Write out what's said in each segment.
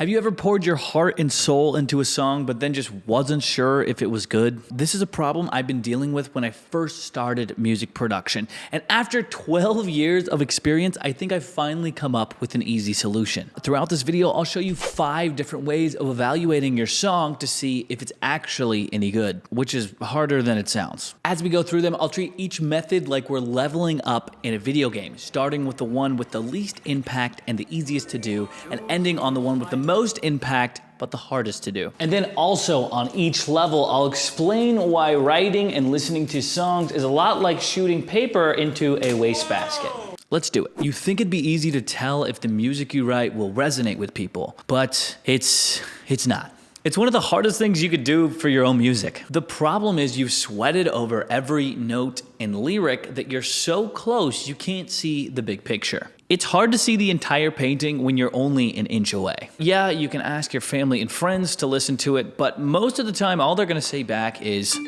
Have you ever poured your heart and soul into a song but then just wasn't sure if it was good? This is a problem I've been dealing with when I first started music production. And after 12 years of experience, I think I've finally come up with an easy solution. Throughout this video, I'll show you 5 different ways of evaluating your song to see if it's actually any good, which is harder than it sounds. As we go through them, I'll treat each method like we're leveling up in a video game, starting with the one with the least impact and the easiest to do, and ending on the one with the most impact but the hardest to do. And then also on each level, I'll explain why writing and listening to songs is a lot like shooting paper into a wastebasket. Let's do it. You think it'd be easy to tell if the music you write will resonate with people, but it's not. It's one of the hardest things you could do for your own music. The problem is you've sweated over every note and lyric that you're so close you can't see the big picture. It's hard to see the entire painting when you're only an inch away. Yeah, you can ask your family and friends to listen to it, but most of the time all they're gonna say back is,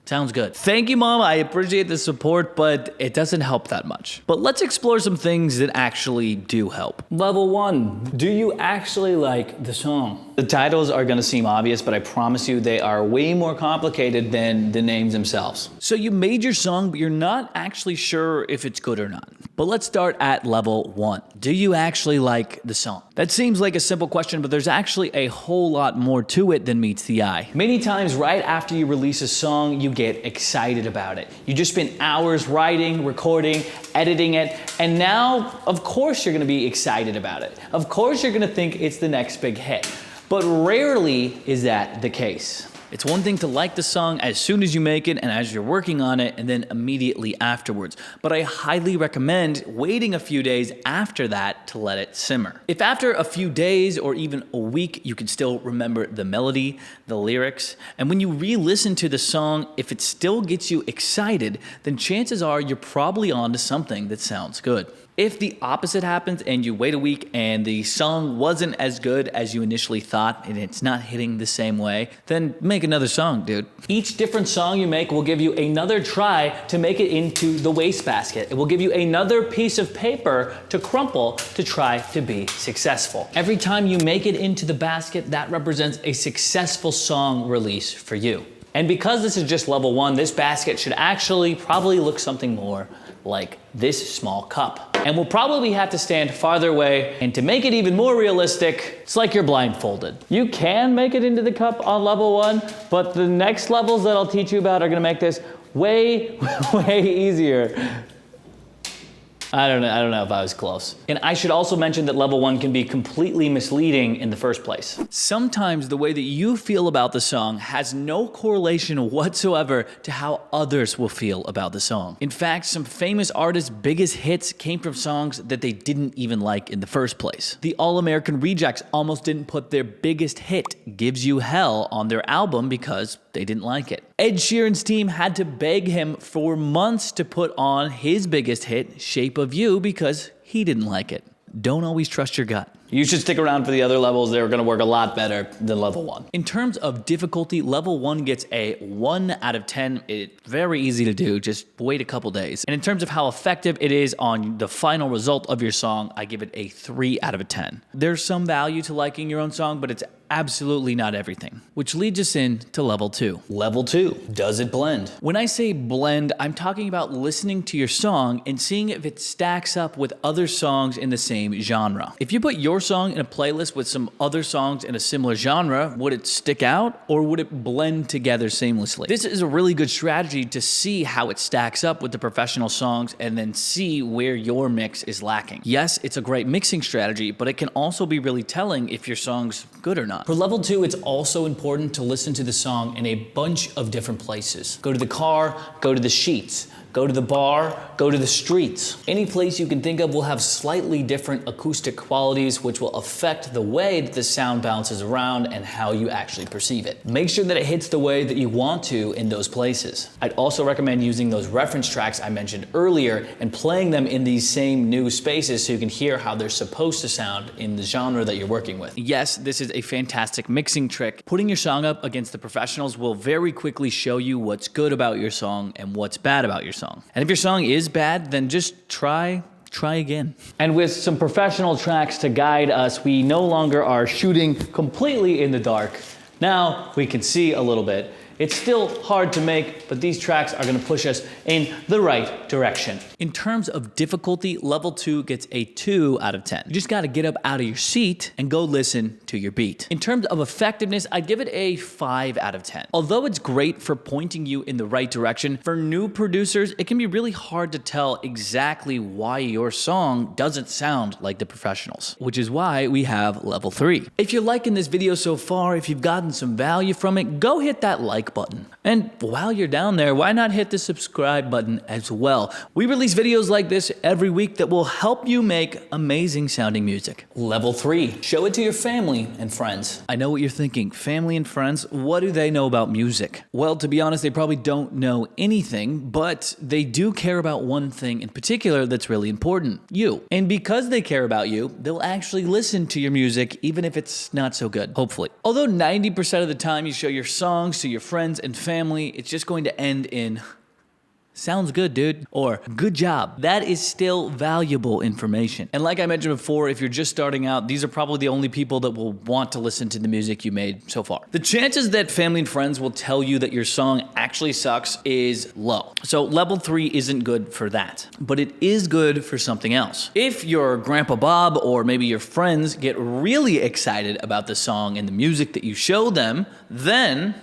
sounds good. Thank you, Mom. I appreciate the support, but it doesn't help that much. But let's explore some things that actually do help. Level 1, do you actually like the song? The titles are gonna seem obvious, but I promise you they are way more complicated than the names themselves. So you made your song, but you're not actually sure if it's good or not. But let's start at level 1. Do you actually like the song? That seems like a simple question, but there's actually a whole lot more to it than meets the eye. Many times right after you release a song, you get excited about it. You just spent hours writing, recording, editing it, and now, of course, you're gonna be excited about it. Of course, you're gonna think it's the next big hit. But rarely is that the case. It's one thing to like the song as soon as you make it and as you're working on it and then immediately afterwards. But I highly recommend waiting a few days after that to let it simmer. If after a few days or even a week you can still remember the melody, the lyrics, and when you re-listen to the song, if it still gets you excited, then chances are you're probably onto something that sounds good. If the opposite happens and you wait a week and the song wasn't as good as you initially thought and it's not hitting the same way, then make another song, dude. Each different song you make will give you another try to make it into the wastebasket. It will give you another piece of paper to crumple to try to be successful. Every time you make it into the basket, that represents a successful song release for you. And because this is just level 1, this basket should actually probably look something more like this small cup. And we'll probably have to stand farther away, and to make it even more realistic, it's like you're blindfolded. You can make it into the cup on level 1, but the next levels that I'll teach you about are gonna make this way, way easier. I don't know if I was close. And I should also mention that level 1 can be completely misleading in the first place. Sometimes the way that you feel about the song has no correlation whatsoever to how others will feel about the song. In fact, some famous artists' biggest hits came from songs that they didn't even like in the first place. The All-American Rejects almost didn't put their biggest hit, Gives You Hell, on their album because they didn't like it. Ed Sheeran's team had to beg him for months to put on his biggest hit, Shape of You, because he didn't like it. Don't always trust your gut. You should stick around for the other levels. They're gonna work a lot better than level 1. In terms of difficulty, level 1 gets a 1 out of 10. It's very easy to do, just wait a couple days. And in terms of how effective it is on the final result of your song, I give it a 3 out of 10. There's some value to liking your own song, but it's absolutely not everything. Which leads us into level 2. Level 2, does it blend? When I say blend, I'm talking about listening to your song and seeing if it stacks up with other songs in the same genre. If you put your song in a playlist with some other songs in a similar genre, would it stick out or would it blend together seamlessly? This is a really good strategy to see how it stacks up with the professional songs and then see where your mix is lacking. Yes, it's a great mixing strategy, but it can also be really telling if your song's good or not. For level 2, it's also important to listen to the song in a bunch of different places. Go to the car, go to the sheets, go to the bar, go to the streets. Any place you can think of will have slightly different acoustic qualities, which will affect the way that the sound bounces around and how you actually perceive it. Make sure that it hits the way that you want to in those places. I'd also recommend using those reference tracks I mentioned earlier and playing them in these same new spaces so you can hear how they're supposed to sound in the genre that you're working with. Yes, this is a fantastic mixing trick. Putting your song up against the professionals will very quickly show you what's good about your song and what's bad about your song. And if your song is bad, then just try try again. And with some professional tracks to guide us, we no longer are shooting completely in the dark. Now we can see a little bit. It's still hard to make, but these tracks are gonna push us in the right direction. In terms of difficulty, level 2 gets a 2 out of 10. You just gotta get up out of your seat and go listen to your beat. In terms of effectiveness, I'd give it a 5 out of 10. Although it's great for pointing you in the right direction, for new producers, it can be really hard to tell exactly why your song doesn't sound like the professionals, which is why we have level 3. If you're liking this video so far, if you've gotten some value from it, go hit that like button. And while you're down there, why not hit the subscribe button as well? We release videos like this every week that will help you make amazing sounding music. Level 3, show it to your family and friends. I know what you're thinking, family and friends, what do they know about music? Well, to be honest, they probably don't know anything, but they do care about one thing in particular that's really important, you. And because they care about you, they'll actually listen to your music even if it's not so good, hopefully. Although 90% of the time you show your songs to your friends and family, it's just going to end in sounds good, dude, or good job. That is still valuable information. And like I mentioned before, if you're just starting out, these are probably the only people that will want to listen to the music you made so far. The chances that family and friends will tell you that your song actually sucks is low. So level 3 isn't good for that, but it is good for something else. If your Grandpa Bob or maybe your friends get really excited about the song and the music that you show them, then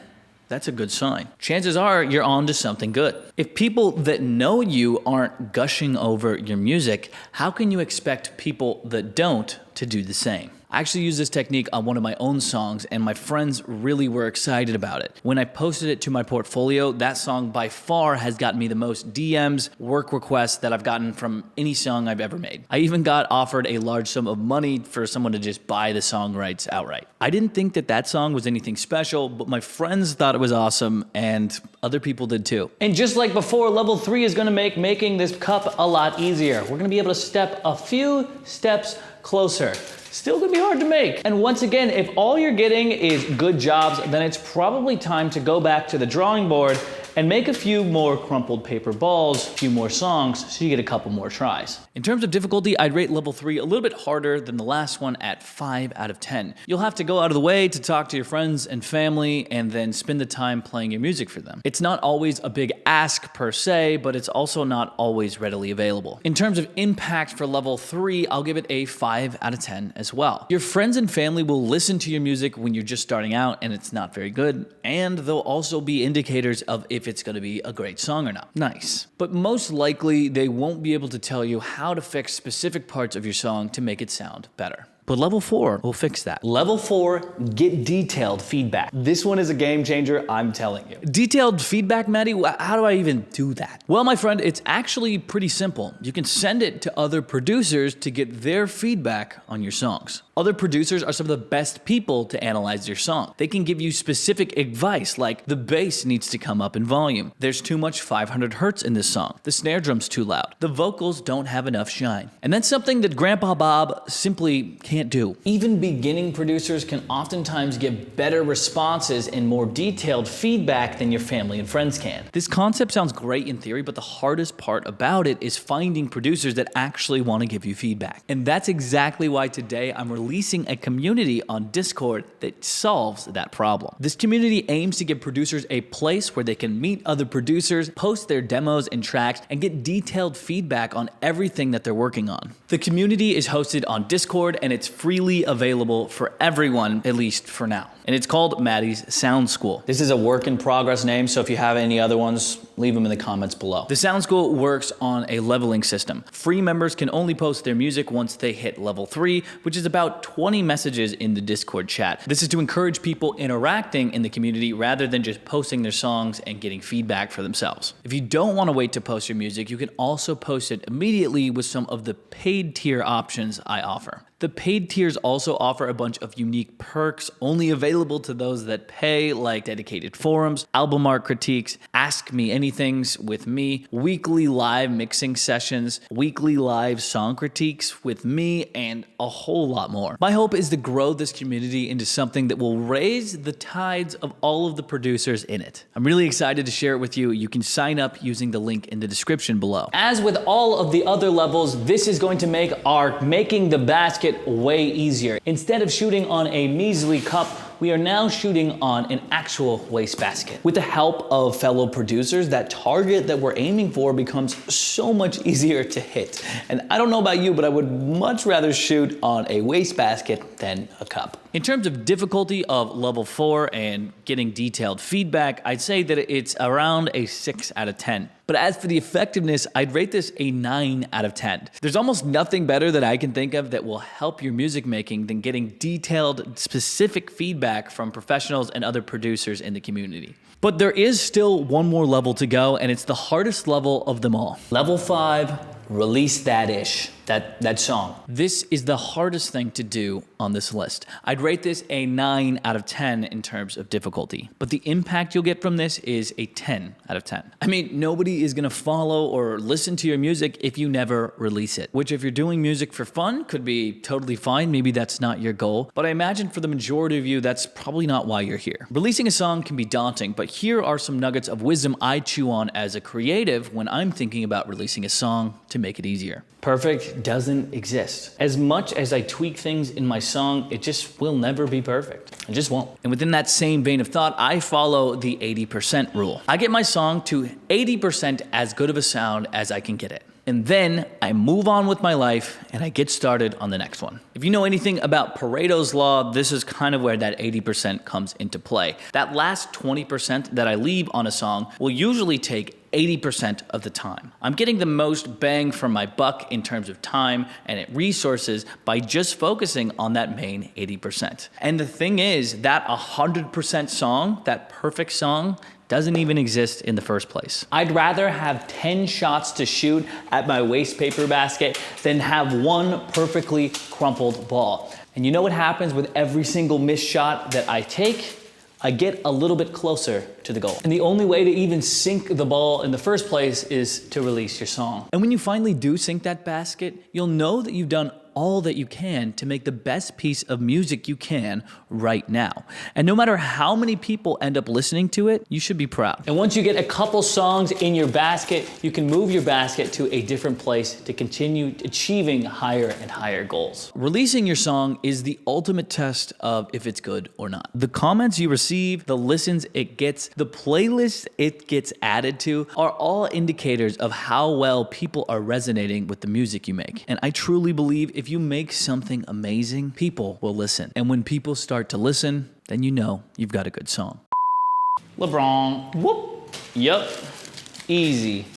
that's a good sign. Chances are you're on to something good. If people that know you aren't gushing over your music, how can you expect people that don't to do the same? I actually used this technique on one of my own songs, and my friends really were excited about it. When I posted it to my portfolio, that song by far has gotten me the most DMs, work requests that I've gotten from any song I've ever made. I even got offered a large sum of money for someone to just buy the song rights outright. I didn't think that that song was anything special, but my friends thought it was awesome, and other people did too. And just like before, level 3 is gonna make making this cup a lot easier. We're gonna be able to step a few steps closer. Still gonna be hard to make. And once again, if all you're getting is good jobs, then it's probably time to go back to the drawing board and make a few more crumpled paper balls, a few more songs, so you get a couple more tries. In terms of difficulty, I'd rate level 3 a little bit harder than the last one at 5 out of 10. You'll have to go out of the way to talk to your friends and family and then spend the time playing your music for them. It's not always a big ask per se, but it's also not always readily available. In terms of impact for level 3, I'll give it a 5 out of 10 as well. Your friends and family will listen to your music when you're just starting out and it's not very good, and they'll also be indicators of if it's going to be a great song or not. Nice. But most likely, they won't be able to tell you how to fix specific parts of your song to make it sound better. But level 4 will fix that. Level 4, get detailed feedback. This one is a game changer, I'm telling you. Detailed feedback, Mattie? How do I even do that? Well, my friend, it's actually pretty simple. You can send it to other producers to get their feedback on your songs. Other producers are some of the best people to analyze your song. They can give you specific advice like the bass needs to come up in volume. There's too much 500 hertz in this song. The snare drum's too loud. The vocals don't have enough shine. And that's something that Grandpa Bob simply can't do. Even beginning producers can oftentimes give better responses and more detailed feedback than your family and friends can. This concept sounds great in theory, but the hardest part about it is finding producers that actually want to give you feedback. And that's exactly why today I'm releasing a community on Discord that solves that problem. This community aims to give producers a place where they can meet other producers, post their demos and tracks, and get detailed feedback on everything that they're working on. The community is hosted on Discord and it's freely available for everyone, at least for now. And it's called Mattie's Sound School. This is a work in progress name, so if you have any other ones, leave them in the comments below. The Sound School works on a leveling system. Free members can only post their music once they hit level 3, which is about 20 messages in the Discord chat. This is to encourage people interacting in the community rather than just posting their songs and getting feedback for themselves. If you don't want to wait to post your music, you can also post it immediately with some of the paid tier options I offer. The paid tiers also offer a bunch of unique perks only available to those that pay, like dedicated forums, album art critiques, Ask Me Anythings with me, weekly live mixing sessions, weekly live song critiques with me, and a whole lot more. My hope is to grow this community into something that will raise the tides of all of the producers in it. I'm really excited to share it with you. You can sign up using the link in the description below. As with all of the other levels, this is going to make our making the basket way easier. Instead of shooting on a measly cup, we are now shooting on an actual wastebasket. With the help of fellow producers, that target that we're aiming for becomes so much easier to hit. And I don't know about you, but I would much rather shoot on a wastebasket than a cup. In terms of difficulty of level 4 and getting detailed feedback, I'd say that it's around a 6 out of 10. But as for the effectiveness, I'd rate this a 9 out of 10. There's almost nothing better that I can think of that will help your music making than getting detailed, specific feedback from professionals and other producers in the community. But there is still one more level to go, and it's the hardest level of them all. Level 5, release that ish. That song. This is the hardest thing to do on this list. I'd rate this a 9 out of 10 in terms of difficulty, but the impact you'll get from this is a 10 out of 10. I mean, nobody is gonna follow or listen to your music if you never release it, which if you're doing music for fun could be totally fine. Maybe that's not your goal, but I imagine for the majority of you, that's probably not why you're here. Releasing a song can be daunting, but here are some nuggets of wisdom I chew on as a creative when I'm thinking about releasing a song to make it easier. Perfect doesn't exist. As much as I tweak things in my song, it just will never be perfect. It just won't. And within that same vein of thought, I follow the 80% rule. I get my song to 80% as good of a sound as I can get it. And then I move on with my life and I get started on the next one. If you know anything about Pareto's law, this is kind of where that 80% comes into play. That last 20% that I leave on a song will usually take 80% of the time. I'm getting the most bang for my buck in terms of time and resources by just focusing on that main 80%. And the thing is, that 100% song, that perfect song, doesn't even exist in the first place. I'd rather have 10 shots to shoot at my waste paper basket than have one perfectly crumpled ball. And you know what happens with every single missed shot that I take? I get a little bit closer to the goal. And the only way to even sink the ball in the first place is to release your song. And when you finally do sink that basket, you'll know that you've done all that you can to make the best piece of music you can right now. And no matter how many people end up listening to it, you should be proud. And once you get a couple songs in your basket, you can move your basket to a different place to continue achieving higher and higher goals. Releasing your song is the ultimate test of if it's good or not. The comments you receive, the listens it gets, the playlists it gets added to are all indicators of how well people are resonating with the music you make. And I truly believe if you make something amazing, people will listen. And when people start to listen, then you know you've got a good song. LeBron, whoop, yup, easy.